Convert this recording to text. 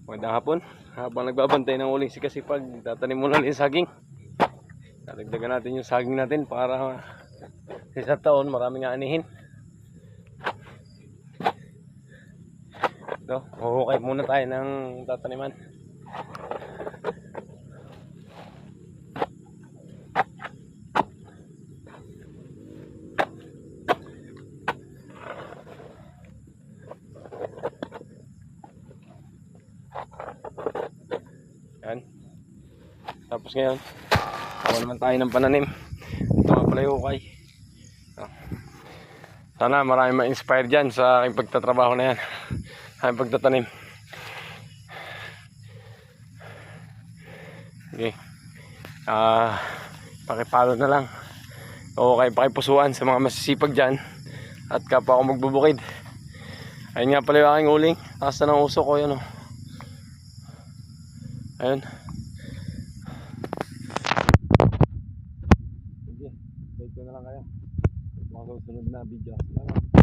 Magandang hapon. Habang nagbabantay ng uling si Kasipag, tatanim muna rin saging. Dadagdagan natin yung saging natin para sa isang taon maraming aanihin. So, huhukay muna tayo ng tataniman. Yan. Tapos ngayon, gawa naman tayo ng pananim. Ito nga pala yung hukay. Sana marami ma-inspire dyan sa aking pagtatrabaho na yan. Aking pagtatanim. Okay. Pakipalo na lang. O kayo pakipusuan sa mga masisipag dyan. At kapwa ako magbubukid. Ayun nga pala yung aking uling. Taas na ng uso ko yun. Oh. Ayun. Sige. Stay tuned na lang kayo. Mga susunod na video. Salamat.